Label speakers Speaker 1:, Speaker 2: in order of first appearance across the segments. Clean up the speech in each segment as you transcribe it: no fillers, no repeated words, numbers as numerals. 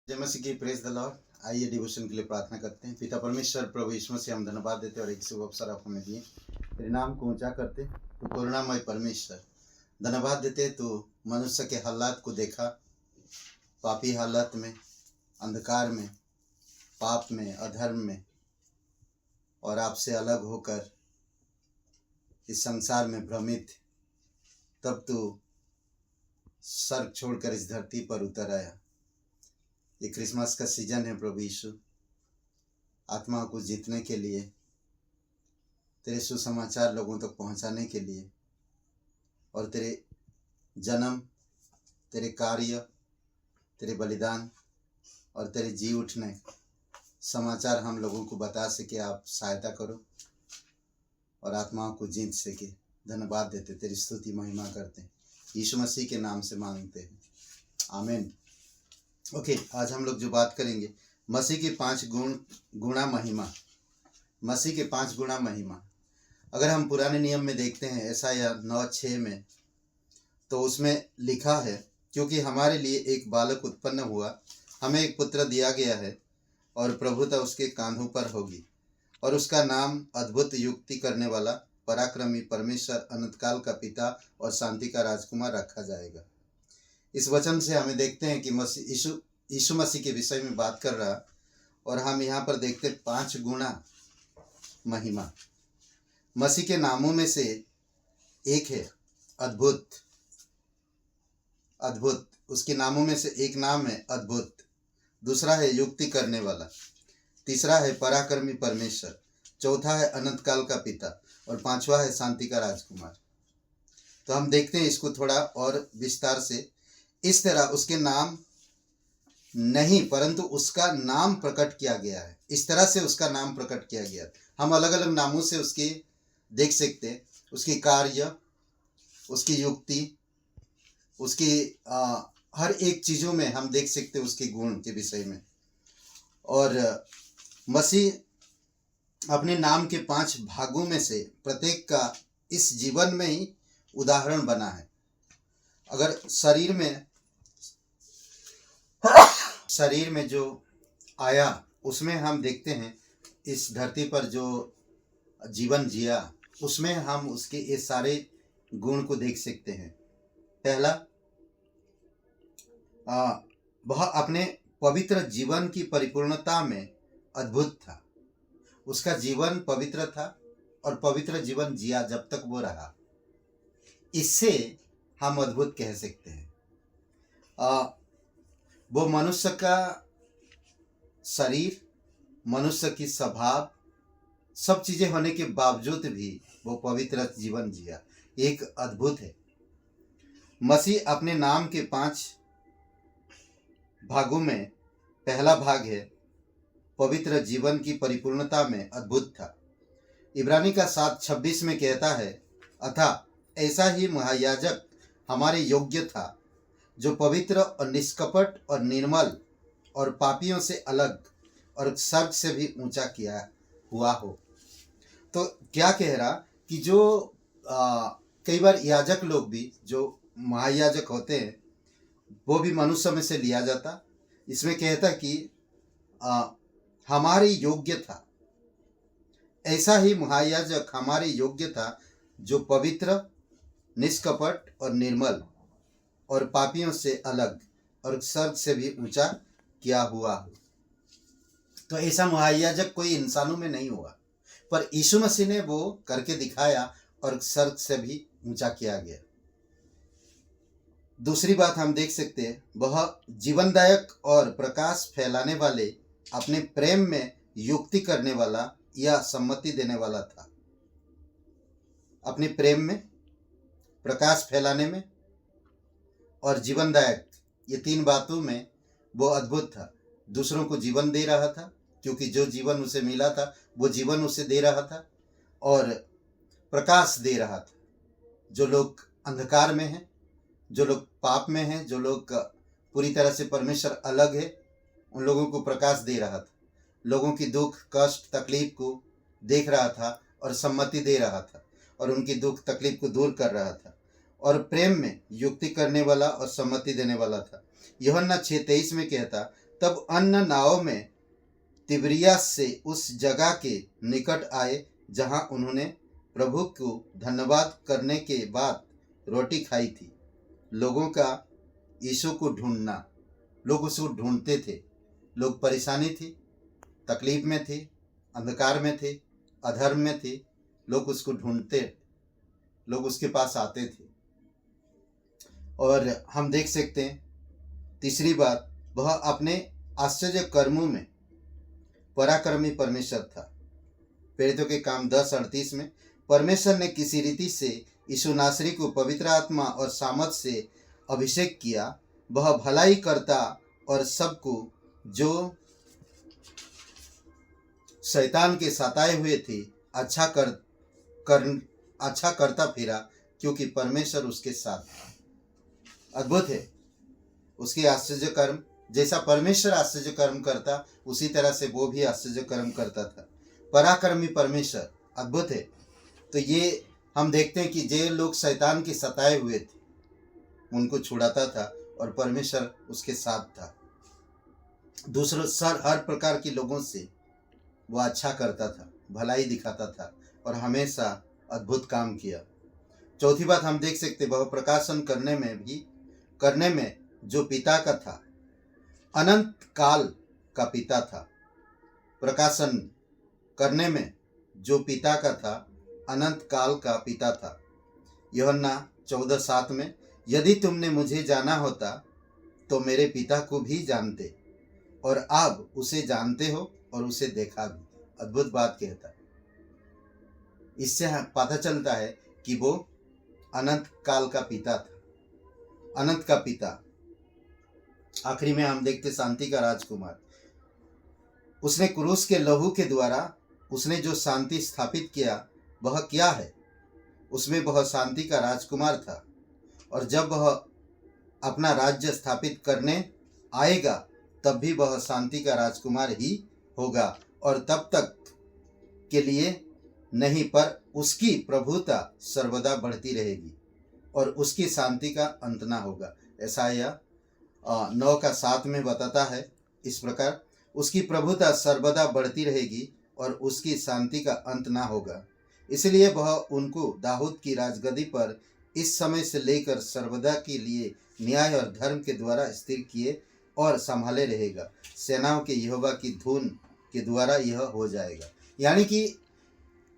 Speaker 1: जय मसीह की, praise the Lord. आइए डिवोशन के लिए प्रार्थना करते हैं। पिता परमेश्वर, प्रभु यीशु मसीह, हम धन्यवाद देते और एक शुभ अवसर आप हमें दिए, तेरे नाम को ऊंचा करते। तो करुणामय परमेश्वर, धन्यवाद देते। तो मनुष्य के हालात को देखा, पापी हालत में, अंधकार में, पाप में, अधर्म में, और आपसे अलग होकर इस संसार में भ्रमित, तब तो स्वर्ग छोड़कर इस धरती पर उतर आया। ये क्रिसमस का सीजन है प्रभु यीशु, आत्मा को जीतने के लिए, तेरे सुसमाचार लोगों तक पहुंचाने के लिए, और तेरे जन्म, तेरे कार्य, तेरे बलिदान और तेरे जी उठने समाचार हम लोगों को बता सके। आप सहायता करो और आत्माओं को जीत सके। धन्यवाद देते, तेरी स्तुति महिमा करते हैं, यीशु मसीह के नाम से मांगते हैं, आमीन। ओके, आज हम लोग जो बात करेंगे, मसीह की 5 गुणा महिमा। मसीह के 5 गुणा महिमा। अगर हम पुराने नियम में देखते हैं, यशायाह 9:6 में, तो उसमें लिखा है, क्योंकि हमारे लिए एक बालक उत्पन्न हुआ, हमें एक पुत्र दिया गया है, और प्रभुता उसके कांधों पर होगी, और उसका नाम अद्भुत युक्ति करने वाला, पराक्रमी परमेश्वर, अनंतकाल का पिता और शांति का राजकुमार रखा जाएगा। इस वचन से हमें देखते हैं कि यीशु मसीह के विषय में बात कर रहा, और हम यहाँ पर देखते 5 गुणा महिमा। मसीह के नामों में से एक है अद्भुत। अद्भुत, उसके नामों में से एक नाम है अद्भुत, दूसरा है युक्ति करने वाला, तीसरा है पराक्रमी परमेश्वर, चौथा है अनंत काल का पिता, और 5वां है शांति का राजकुमार। तो हम देखते हैं इसको थोड़ा और विस्तार से। इस तरह उसके नाम नहीं, परंतु उसका नाम प्रकट किया गया है। इस तरह से उसका नाम प्रकट किया गया। हम अलग अलग नामों से उसके देख सकते हैं, उसकी कार्य, उसकी युक्ति, उसकी हर एक चीज़ों में हम देख सकते हैं उसके गुण के विषय में। और मसीह अपने नाम के 5 भागों में से प्रत्येक का इस जीवन में ही उदाहरण बना है। अगर शरीर में जो आया, उसमें हम देखते हैं इस धरती पर जो जीवन जिया, उसमें हम उसके ये सारे गुण को देख सकते हैं। पहला, वह अपने पवित्र जीवन की परिपूर्णता में अद्भुत था। उसका जीवन पवित्र था और पवित्र जीवन जिया जब तक वो रहा। इससे हम अद्भुत कह सकते हैं। वो मनुष्य का शरीर, मनुष्य की स्वभाव, सब चीज़ें होने के बावजूद भी वो पवित्र जीवन जिया, एक अद्भुत है। मसीह अपने नाम के 5 भागों में पहला भाग है पवित्र जीवन की परिपूर्णता में अद्भुत था। इब्रानी का 7:26 में कहता है, अतः ऐसा ही महायाजक हमारे योग्य था, जो पवित्र और निष्कपट और निर्मल और पापियों से अलग और स्वर्ग से भी ऊंचा किया हुआ हो। तो क्या कह रहा कि जो कई बार याजक लोग भी, जो महायाजक होते हैं, वो भी मनुष्य में से लिया जाता। इसमें कहता कि हमारे योग्य था, ऐसा ही महायाजक हमारे योग्य था, जो पवित्र, निष्कपट और निर्मल और पापियों से अलग और स्वर्ग से भी ऊंचा किया हुआ हो। तो ऐसा महायाजक कोई इंसानों में नहीं हुआ, पर यीशु मसीह ने वो करके दिखाया और स्वर्ग से भी ऊंचा किया गया। दूसरी बात हम देख सकते हैं, वह जीवनदायक और प्रकाश फैलाने वाले, अपने प्रेम में युक्ति करने वाला या सम्मति देने वाला था। अपने प्रेम में, प्रकाश फैलाने में और जीवनदायक, ये 3 बातों में वो अद्भुत था। दूसरों को जीवन दे रहा था, क्योंकि जो जीवन उसे मिला था वो जीवन उसे दे रहा था, और प्रकाश दे रहा था। जो लोग अंधकार में हैं, जो लोग पाप में हैं, जो लोग पूरी तरह से परमेश्वर अलग है, उन लोगों को प्रकाश दे रहा था। लोगों की दुख, कष्ट, तकलीफ को देख रहा था और सम्मति दे रहा था, और उनकी दुख तकलीफ को दूर कर रहा था, और प्रेम में युक्ति करने वाला और सम्मति देने वाला था। यूहन्ना 6:23 में कहता, तब अन्य नाव में तिब्रियास से उस जगह के निकट आए जहां उन्होंने प्रभु को धन्यवाद करने के बाद रोटी खाई थी। लोगों का यीशु को ढूंढना, लोग उसको ढूंढते थे। लोग परेशानी थी, तकलीफ में थे, अंधकार में थे, अधर्म में थे, लोग उसको ढूंढते, लोग उसके पास आते थे। और हम देख सकते हैं तीसरी बात, वह अपने आश्चर्य कर्मों में पराक्रमी परमेश्वर था। प्रेरितों के काम 10:38 में परमेश्वर ने किसी रीति से यीशु नासरी को पवित्र आत्मा और सामर्थ से अभिषेक किया। वह भलाई करता और सबको जो शैतान के सताए हुए थे अच्छा करता फिरा, क्योंकि परमेश्वर उसके साथ था। अद्भुत है उसके आश्चर्य कर्म। जैसा परमेश्वर आश्चर्य कर्म करता उसी तरह से वो भी आश्चर्य कर्म करता था। पराक्रमी परमेश्वर, अद्भुत है। तो ये हम देखते हैं कि जे लोग शैतान के सताए हुए थे उनको छुड़ाता था और परमेश्वर उसके साथ था। दूसरों हर प्रकार के लोगों से वो अच्छा करता था, भलाई दिखाता था और हमेशा अद्भुत काम किया। चौथी बात हम देख सकते, वह प्रकाशन करने में जो पिता का था, अनंत काल का पिता था। प्रकाशन करने में जो पिता का था, अनंत काल का पिता था। यूहन्ना 14:7 में, यदि तुमने मुझे जाना होता तो मेरे पिता को भी जानते और अब उसे जानते हो और उसे देखा भी। अद्भुत बात कहता है। इससे पता चलता है कि वो अनंत काल का पिता था, अनंत का पिता। आखिरी में हम देखते शांति का राजकुमार। उसने क्रूस के लहू के द्वारा उसने जो शांति स्थापित किया वह क्या है? उसमें वह शांति का राजकुमार था और जब वह अपना राज्य स्थापित करने आएगा तब भी वह शांति का राजकुमार ही होगा और तब तक के लिए नहीं, पर उसकी प्रभुता सर्वदा बढ़ती रहेगी और उसकी शांति का अंत ना होगा। यशायाह 9:7 में बताता है इस प्रकार, उसकी प्रभुता सर्वदा बढ़ती रहेगी और उसकी शांति का अंत ना होगा। इसलिए वह उनको दाऊद की राजगद्दी पर इस समय से लेकर सर्वदा के लिए न्याय और धर्म के द्वारा स्थिर किए और संभाले रहेगा। सेनाओं के यहोवा की धुन के द्वारा यह हो जाएगा। यानी कि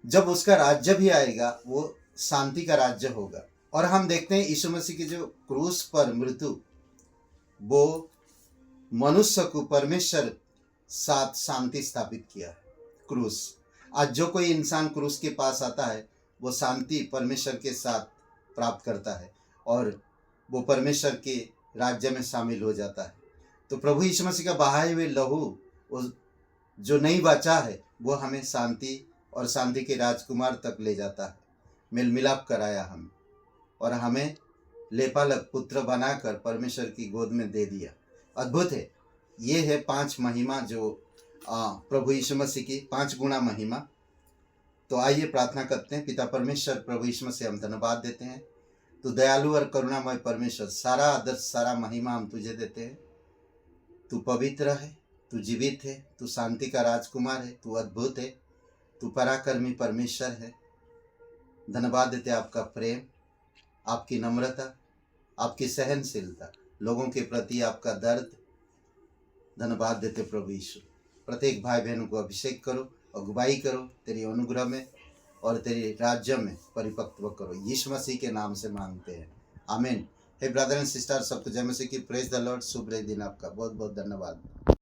Speaker 1: जब उसका राज्य भी आएगा वो शांति का राज्य होगा। और हम देखते हैं यीशु मसीह की जो क्रूस पर मृत्यु, वो मनुष्य को परमेश्वर साथ शांति स्थापित किया है। क्रूस, आज जो कोई इंसान क्रूस के पास आता है वो शांति परमेश्वर के साथ प्राप्त करता है और वो परमेश्वर के राज्य में शामिल हो जाता है। तो प्रभु यीशु मसीह का बहाए हुए लहू जो नहीं बचा है वो हमें शांति और शांति के राजकुमार तक ले जाता है। मेल मिलाप कराया हमें और हमें लेपालक पुत्र बनाकर परमेश्वर की गोद में दे दिया। अद्भुत है। ये है 5 महिमा जो प्रभु यीशु मसीह की 5 गुना महिमा। तो आइए प्रार्थना करते हैं। पिता परमेश्वर, प्रभु यीशु मसीह हम धन्यवाद देते हैं। तू दयालु और करुणामय परमेश्वर, सारा आदर्श सारा महिमा हम तुझे देते हैं। तू पवित्र है, तू जीवित है, तू शांति का राजकुमार है, तू अद्भुत है, तू पराक्रमी परमेश्वर है। धन्यवाद देते आपका प्रेम, आपकी नम्रता, आपकी सहनशीलता, लोगों के प्रति आपका दर्द। धन्यवाद देते प्रभु यीशु। प्रत्येक भाई बहनों को अभिषेक करो, अगुवाई करो तेरी अनुग्रह में और तेरे राज्य में परिपक्व करो। यीशु मसीह के नाम से मांगते हैं, आमीन। हे ब्रदर एंड सिस्टर, सबको जय मसीह की। Praise the Lord. शुभ दिन आपका। बहुत बहुत धन्यवाद।